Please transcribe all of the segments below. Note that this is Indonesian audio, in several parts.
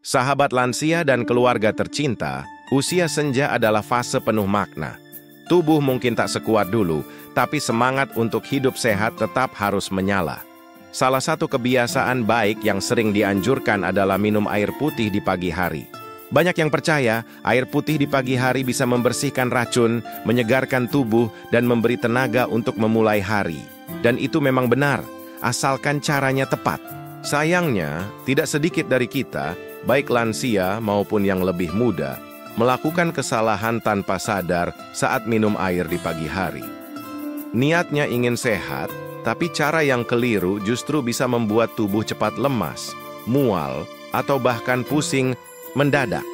Sahabat lansia dan keluarga tercinta, usia senja adalah fase penuh makna. Tubuh mungkin tak sekuat dulu, tapi semangat untuk hidup sehat tetap harus menyala. Salah satu kebiasaan baik yang sering dianjurkan adalah minum air putih di pagi hari. Banyak yang percaya air putih di pagi hari bisa membersihkan racun, menyegarkan tubuh, dan memberi tenaga untuk memulai hari. Dan itu memang benar, asalkan caranya tepat. Sayangnya, tidak sedikit dari kita, baik lansia maupun yang lebih muda, melakukan kesalahan tanpa sadar saat minum air di pagi hari. Niatnya ingin sehat, tapi cara yang keliru justru bisa membuat tubuh cepat lemas, mual, atau bahkan pusing mendadak.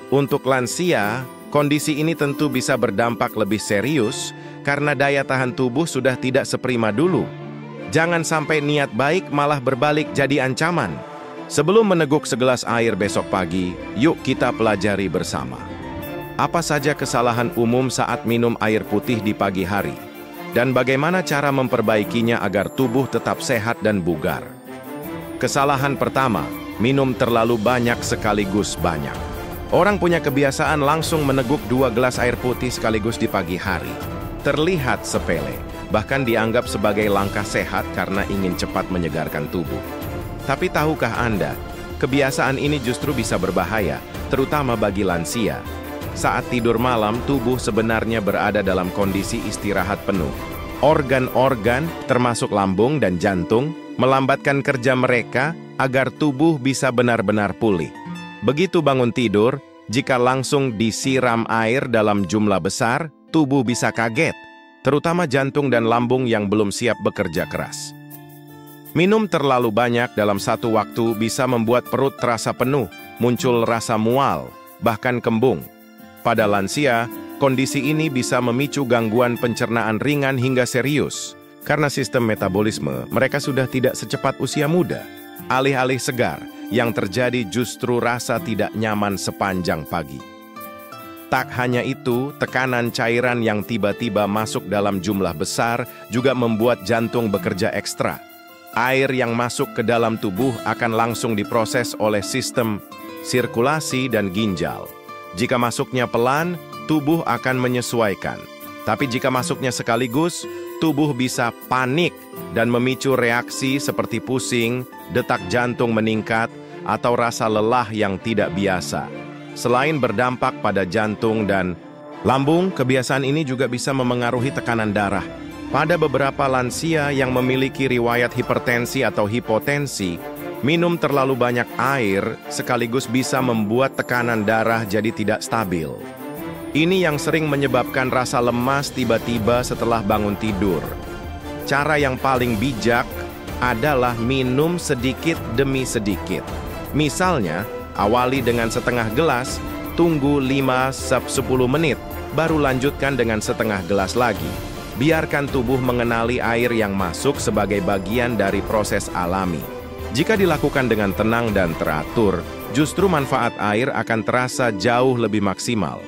Untuk lansia, kondisi ini tentu bisa berdampak lebih serius karena daya tahan tubuh sudah tidak seprima dulu. Jangan sampai niat baik malah berbalik jadi ancaman. Sebelum meneguk segelas air besok pagi, yuk kita pelajari bersama. Apa saja kesalahan umum saat minum air putih di pagi hari? Dan bagaimana cara memperbaikinya agar tubuh tetap sehat dan bugar? Kesalahan pertama, minum terlalu banyak sekaligus banyak. Orang punya kebiasaan langsung meneguk 2 gelas air putih sekaligus di pagi hari. Terlihat sepele, bahkan dianggap sebagai langkah sehat karena ingin cepat menyegarkan tubuh. Tapi tahukah Anda, kebiasaan ini justru bisa berbahaya, terutama bagi lansia. Saat tidur malam, tubuh sebenarnya berada dalam kondisi istirahat penuh. Organ-organ, termasuk lambung dan jantung, melambatkan kerja mereka agar tubuh bisa benar-benar pulih. Begitu bangun tidur, jika langsung disiram air dalam jumlah besar, tubuh bisa kaget, terutama jantung dan lambung yang belum siap bekerja keras. Minum terlalu banyak dalam satu waktu bisa membuat perut terasa penuh, muncul rasa mual, bahkan kembung. Pada lansia, kondisi ini bisa memicu gangguan pencernaan ringan hingga serius. Karena sistem metabolisme, mereka sudah tidak secepat usia muda. Alih-alih segar, yang terjadi justru rasa tidak nyaman sepanjang pagi. Tak hanya itu, tekanan cairan yang tiba-tiba masuk dalam jumlah besar juga membuat jantung bekerja ekstra. Air yang masuk ke dalam tubuh akan langsung diproses oleh sistem sirkulasi dan ginjal. Jika masuknya pelan, tubuh akan menyesuaikan. Tapi jika masuknya sekaligus, tubuh bisa panik dan memicu reaksi seperti pusing, detak jantung meningkat, atau rasa lelah yang tidak biasa. Selain berdampak pada jantung dan lambung, kebiasaan ini juga bisa memengaruhi tekanan darah. Pada beberapa lansia yang memiliki riwayat hipertensi atau hipotensi, minum terlalu banyak air sekaligus bisa membuat tekanan darah jadi tidak stabil. Ini yang sering menyebabkan rasa lemas tiba-tiba setelah bangun tidur. Cara yang paling bijak adalah minum sedikit demi sedikit. Misalnya, awali dengan setengah gelas, tunggu 5-10 menit, baru lanjutkan dengan setengah gelas lagi. Biarkan tubuh mengenali air yang masuk sebagai bagian dari proses alami. Jika dilakukan dengan tenang dan teratur, justru manfaat air akan terasa jauh lebih maksimal.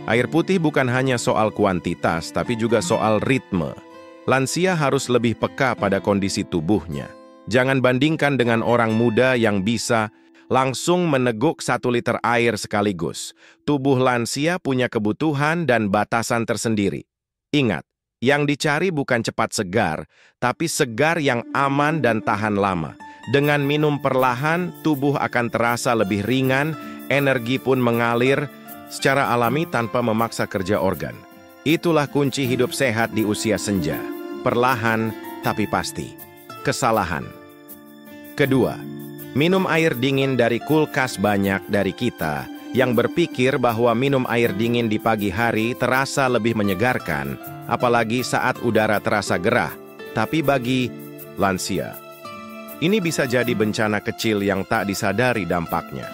Air putih bukan hanya soal kuantitas, tapi juga soal ritme. Lansia harus lebih peka pada kondisi tubuhnya. Jangan bandingkan dengan orang muda yang bisa langsung meneguk 1 liter air sekaligus. Tubuh lansia punya kebutuhan dan batasan tersendiri. Ingat, yang dicari bukan cepat segar, tapi segar yang aman dan tahan lama. Dengan minum perlahan, tubuh akan terasa lebih ringan, energi pun mengalir secara alami tanpa memaksa kerja organ. Itulah kunci hidup sehat di usia senja. Perlahan, tapi pasti. Kesalahan. Kedua, minum air dingin dari kulkas. Banyak dari kita yang berpikir bahwa minum air dingin di pagi hari terasa lebih menyegarkan, apalagi saat udara terasa gerah. Tapi bagi lansia, ini bisa jadi bencana kecil yang tak disadari dampaknya.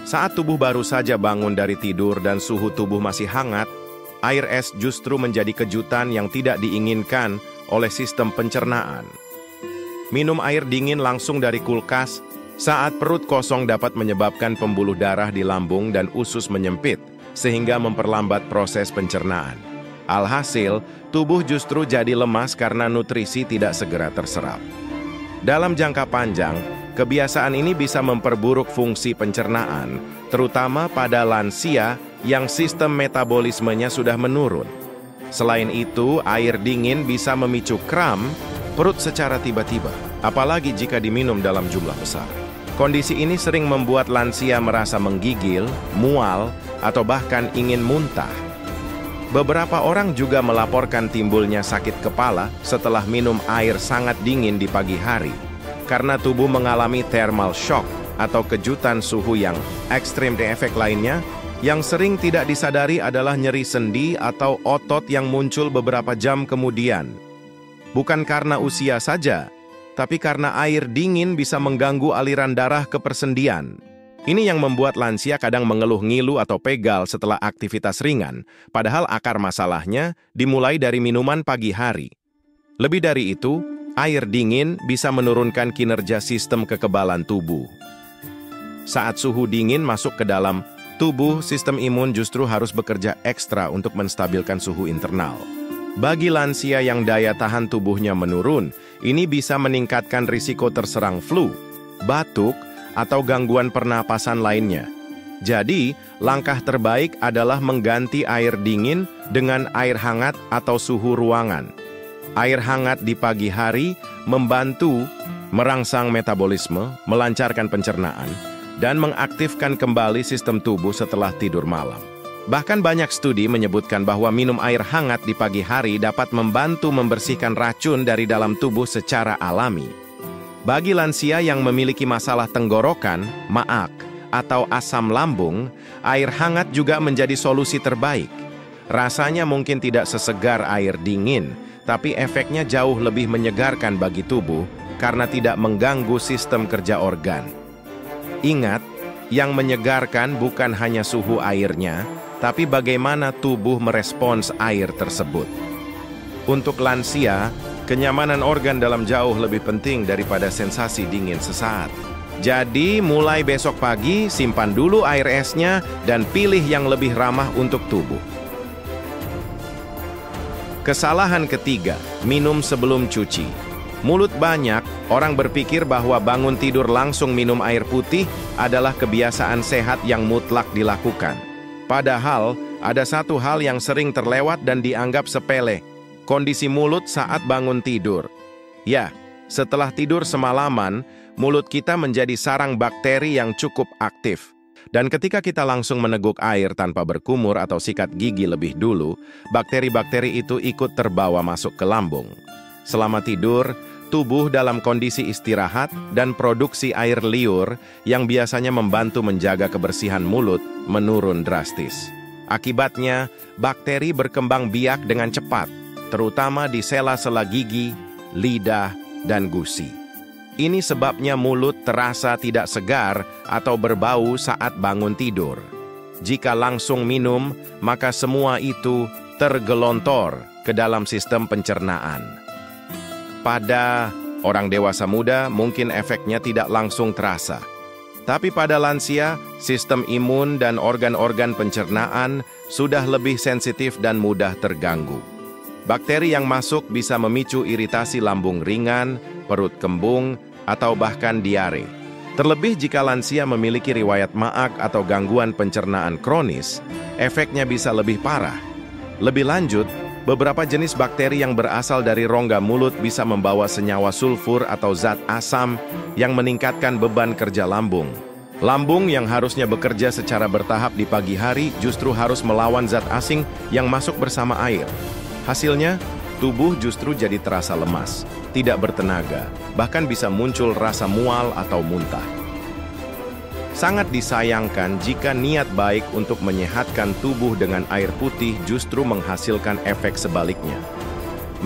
Saat tubuh baru saja bangun dari tidur dan suhu tubuh masih hangat, air es justru menjadi kejutan yang tidak diinginkan oleh sistem pencernaan. Minum air dingin langsung dari kulkas saat perut kosong dapat menyebabkan pembuluh darah di lambung dan usus menyempit, sehingga memperlambat proses pencernaan. Alhasil, tubuh justru jadi lemas karena nutrisi tidak segera terserap. Dalam jangka panjang, Kebiasaan ini bisa memperburuk fungsi pencernaan, terutama pada lansia yang sistem metabolismenya sudah menurun. Selain itu, air dingin bisa memicu kram perut secara tiba-tiba, apalagi jika diminum dalam jumlah besar. Kondisi ini sering membuat lansia merasa menggigil, mual, atau bahkan ingin muntah. Beberapa orang juga melaporkan timbulnya sakit kepala setelah minum air sangat dingin di pagi hari, karena tubuh mengalami thermal shock atau kejutan suhu yang ekstrim. Efek lainnya yang sering tidak disadari adalah nyeri sendi atau otot yang muncul beberapa jam kemudian. Bukan karena usia saja, tapi karena air dingin bisa mengganggu aliran darah ke persendian. Ini yang membuat lansia kadang mengeluh ngilu atau pegal setelah aktivitas ringan, padahal akar masalahnya dimulai dari minuman pagi hari. Lebih dari itu, air dingin bisa menurunkan kinerja sistem kekebalan tubuh. Saat suhu dingin masuk ke dalam tubuh, sistem imun justru harus bekerja ekstra untuk menstabilkan suhu internal. Bagi lansia yang daya tahan tubuhnya menurun, ini bisa meningkatkan risiko terserang flu, batuk, atau gangguan pernapasan lainnya. Jadi, langkah terbaik adalah mengganti air dingin dengan air hangat atau suhu ruangan. Air hangat di pagi hari membantu merangsang metabolisme, melancarkan pencernaan, dan mengaktifkan kembali sistem tubuh setelah tidur malam. Bahkan banyak studi menyebutkan bahwa minum air hangat di pagi hari dapat membantu membersihkan racun dari dalam tubuh secara alami. Bagi lansia yang memiliki masalah tenggorokan, maag, atau asam lambung, air hangat juga menjadi solusi terbaik. Rasanya mungkin tidak sesegar air dingin, tapi efeknya jauh lebih menyegarkan bagi tubuh karena tidak mengganggu sistem kerja organ. Ingat, yang menyegarkan bukan hanya suhu airnya, tapi bagaimana tubuh merespons air tersebut. Untuk lansia, kenyamanan organ dalam jauh lebih penting daripada sensasi dingin sesaat. Jadi, mulai besok pagi, simpan dulu air esnya dan pilih yang lebih ramah untuk tubuh. Kesalahan ketiga, minum sebelum cuci. Mulut banyak, orang berpikir bahwa bangun tidur langsung minum air putih adalah kebiasaan sehat yang mutlak dilakukan. Padahal, ada satu hal yang sering terlewat dan dianggap sepele, kondisi mulut saat bangun tidur. Ya, setelah tidur semalaman, mulut kita menjadi sarang bakteri yang cukup aktif. Dan ketika kita langsung meneguk air tanpa berkumur atau sikat gigi lebih dulu, bakteri-bakteri itu ikut terbawa masuk ke lambung. Selama tidur, tubuh dalam kondisi istirahat dan produksi air liur yang biasanya membantu menjaga kebersihan mulut menurun drastis. Akibatnya, bakteri berkembang biak dengan cepat, terutama di sela-sela gigi, lidah, dan gusi. Ini sebabnya mulut terasa tidak segar atau berbau saat bangun tidur. Jika langsung minum, maka semua itu tergelontor ke dalam sistem pencernaan. Pada orang dewasa muda, mungkin efeknya tidak langsung terasa. Tapi pada lansia, sistem imun dan organ-organ pencernaan sudah lebih sensitif dan mudah terganggu. Bakteri yang masuk bisa memicu iritasi lambung ringan, perut kembung, atau bahkan diare. Terlebih jika lansia memiliki riwayat maag atau gangguan pencernaan kronis, efeknya bisa lebih parah. Lebih lanjut, beberapa jenis bakteri yang berasal dari rongga mulut bisa membawa senyawa sulfur atau zat asam yang meningkatkan beban kerja lambung. Lambung yang harusnya bekerja secara bertahap di pagi hari justru harus melawan zat asing yang masuk bersama air. Hasilnya, tubuh justru jadi terasa lemas, tidak bertenaga, bahkan bisa muncul rasa mual atau muntah. Sangat disayangkan jika niat baik untuk menyehatkan tubuh dengan air putih justru menghasilkan efek sebaliknya.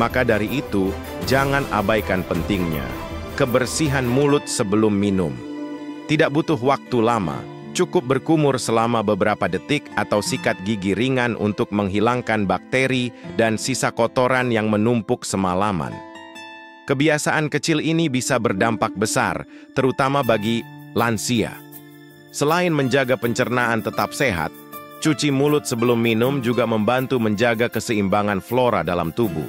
Maka dari itu, jangan abaikan pentingnya kebersihan mulut sebelum minum. Tidak butuh waktu lama, cukup berkumur selama beberapa detik atau sikat gigi ringan untuk menghilangkan bakteri dan sisa kotoran yang menumpuk semalaman. Kebiasaan kecil ini bisa berdampak besar, terutama bagi lansia. Selain menjaga pencernaan tetap sehat, cuci mulut sebelum minum juga membantu menjaga keseimbangan flora dalam tubuh.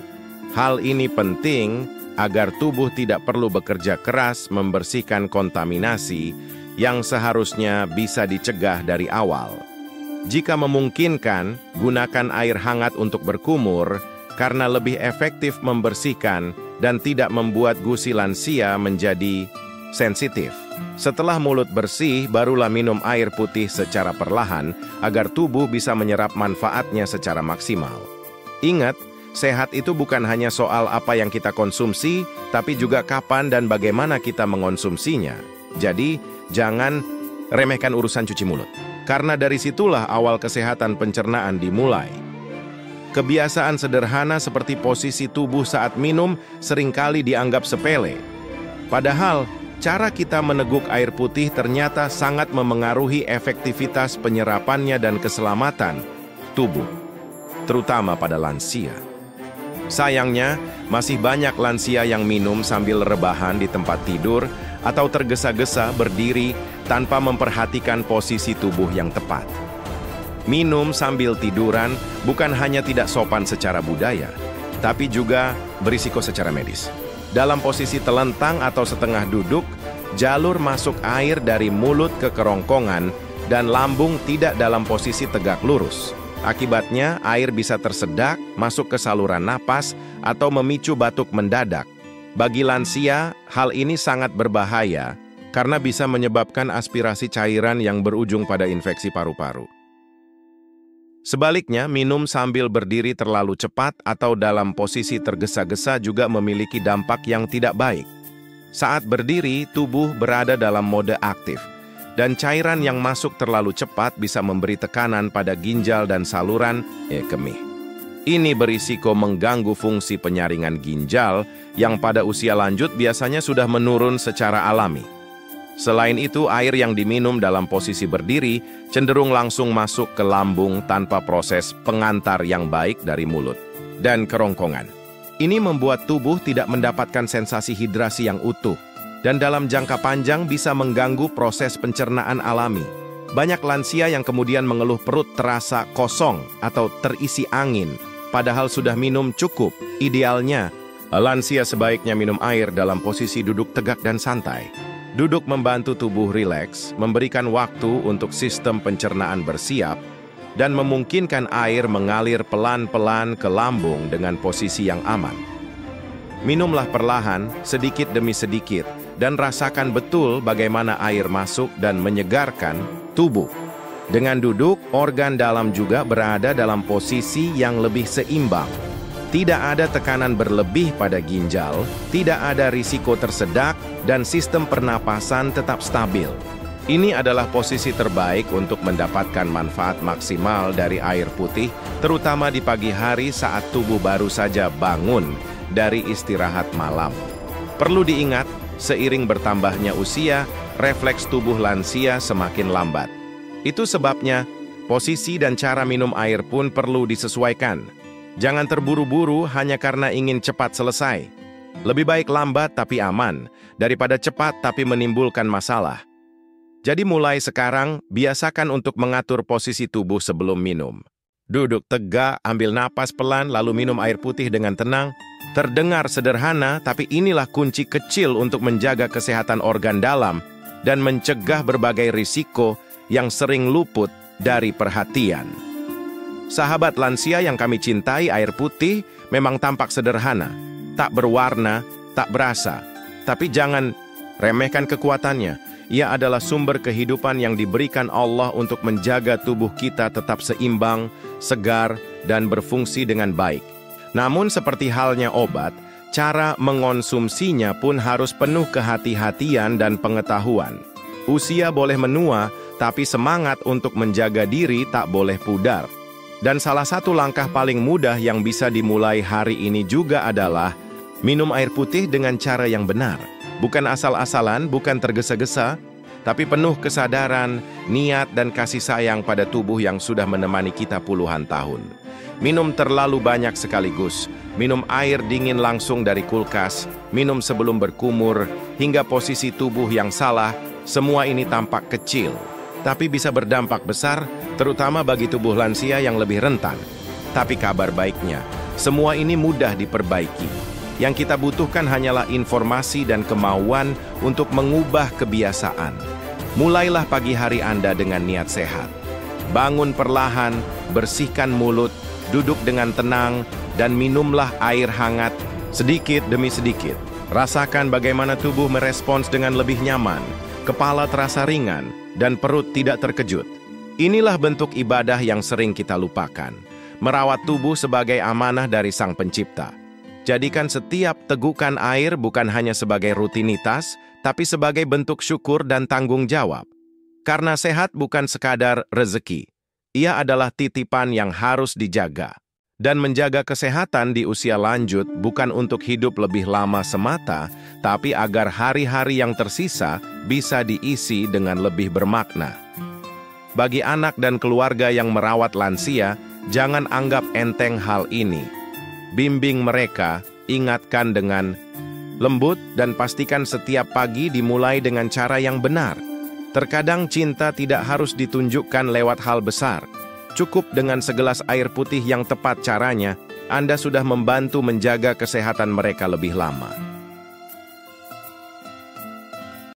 Hal ini penting agar tubuh tidak perlu bekerja keras membersihkan kontaminasi yang seharusnya bisa dicegah dari awal. Jika memungkinkan, gunakan air hangat untuk berkumur karena lebih efektif membersihkan dan tidak membuat gusi lansia menjadi sensitif. Setelah mulut bersih, barulah minum air putih secara perlahan agar tubuh bisa menyerap manfaatnya secara maksimal. Ingat, sehat itu bukan hanya soal apa yang kita konsumsi, tapi juga kapan dan bagaimana kita mengonsumsinya. Jadi, jangan remehkan urusan cuci mulut. Karena dari situlah awal kesehatan pencernaan dimulai. Kebiasaan sederhana seperti posisi tubuh saat minum seringkali dianggap sepele. Padahal, cara kita meneguk air putih ternyata sangat memengaruhi efektivitas penyerapannya dan keselamatan tubuh, terutama pada lansia. Sayangnya, masih banyak lansia yang minum sambil rebahan di tempat tidur atau tergesa-gesa berdiri tanpa memperhatikan posisi tubuh yang tepat. Minum sambil tiduran bukan hanya tidak sopan secara budaya, tapi juga berisiko secara medis. Dalam posisi telentang atau setengah duduk, jalur masuk air dari mulut ke kerongkongan dan lambung tidak dalam posisi tegak lurus. Akibatnya, air bisa tersedak, masuk ke saluran napas, atau memicu batuk mendadak. Bagi lansia, hal ini sangat berbahaya karena bisa menyebabkan aspirasi cairan yang berujung pada infeksi paru-paru. Sebaliknya, minum sambil berdiri terlalu cepat atau dalam posisi tergesa-gesa juga memiliki dampak yang tidak baik. Saat berdiri, tubuh berada dalam mode aktif, dan cairan yang masuk terlalu cepat bisa memberi tekanan pada ginjal dan saluran kemih. Ini berisiko mengganggu fungsi penyaringan ginjal yang pada usia lanjut biasanya sudah menurun secara alami. Selain itu, air yang diminum dalam posisi berdiri cenderung langsung masuk ke lambung tanpa proses pengantar yang baik dari mulut dan kerongkongan. Ini membuat tubuh tidak mendapatkan sensasi hidrasi yang utuh, dan dalam jangka panjang bisa mengganggu proses pencernaan alami. Banyak lansia yang kemudian mengeluh perut terasa kosong atau terisi angin, padahal sudah minum cukup. Idealnya, lansia sebaiknya minum air dalam posisi duduk tegak dan santai. Duduk membantu tubuh rileks, memberikan waktu untuk sistem pencernaan bersiap, dan memungkinkan air mengalir pelan-pelan ke lambung dengan posisi yang aman. Minumlah perlahan, sedikit demi sedikit, dan rasakan betul bagaimana air masuk dan menyegarkan tubuh. Dengan duduk, organ dalam juga berada dalam posisi yang lebih seimbang. Tidak ada tekanan berlebih pada ginjal, tidak ada risiko tersedak, dan sistem pernapasan tetap stabil. Ini adalah posisi terbaik untuk mendapatkan manfaat maksimal dari air putih, terutama di pagi hari saat tubuh baru saja bangun dari istirahat malam. Perlu diingat, seiring bertambahnya usia, refleks tubuh lansia semakin lambat. Itu sebabnya, posisi dan cara minum air pun perlu disesuaikan. Jangan terburu-buru hanya karena ingin cepat selesai. Lebih baik lambat tapi aman, daripada cepat tapi menimbulkan masalah. Jadi mulai sekarang, biasakan untuk mengatur posisi tubuh sebelum minum. Duduk tegak, ambil napas pelan, lalu minum air putih dengan tenang. Terdengar sederhana, tapi inilah kunci kecil untuk menjaga kesehatan organ dalam dan mencegah berbagai risiko yang sering luput dari perhatian. Sahabat lansia yang kami cintai, air putih memang tampak sederhana, tak berwarna, tak berasa. Tapi jangan remehkan kekuatannya. Ia adalah sumber kehidupan yang diberikan Allah untuk menjaga tubuh kita tetap seimbang, segar, dan berfungsi dengan baik. Namun seperti halnya obat, cara mengonsumsinya pun harus penuh kehati-hatian dan pengetahuan. Usia boleh menua, tapi semangat untuk menjaga diri tak boleh pudar. Dan salah satu langkah paling mudah yang bisa dimulai hari ini juga adalah minum air putih dengan cara yang benar. Bukan asal-asalan, bukan tergesa-gesa, tapi penuh kesadaran, niat, dan kasih sayang pada tubuh yang sudah menemani kita puluhan tahun. Minum terlalu banyak sekaligus, minum air dingin langsung dari kulkas, minum sebelum berkumur, hingga posisi tubuh yang salah, semua ini tampak kecil, tapi bisa berdampak besar, terutama bagi tubuh lansia yang lebih rentan. Tapi kabar baiknya, semua ini mudah diperbaiki. Yang kita butuhkan hanyalah informasi dan kemauan untuk mengubah kebiasaan. Mulailah pagi hari Anda dengan niat sehat. Bangun perlahan, bersihkan mulut, duduk dengan tenang, dan minumlah air hangat sedikit demi sedikit. Rasakan bagaimana tubuh merespons dengan lebih nyaman, kepala terasa ringan, dan perut tidak terkejut. Inilah bentuk ibadah yang sering kita lupakan. Merawat tubuh sebagai amanah dari Sang Pencipta. Jadikan setiap tegukan air bukan hanya sebagai rutinitas, tapi sebagai bentuk syukur dan tanggung jawab. Karena sehat bukan sekadar rezeki. Ia adalah titipan yang harus dijaga. Dan menjaga kesehatan di usia lanjut bukan untuk hidup lebih lama semata, tapi agar hari-hari yang tersisa bisa diisi dengan lebih bermakna. Bagi anak dan keluarga yang merawat lansia, jangan anggap enteng hal ini. Bimbing mereka, ingatkan dengan lembut, dan pastikan setiap pagi dimulai dengan cara yang benar. Terkadang cinta tidak harus ditunjukkan lewat hal besar. Cukup dengan segelas air putih yang tepat caranya, Anda sudah membantu menjaga kesehatan mereka lebih lama.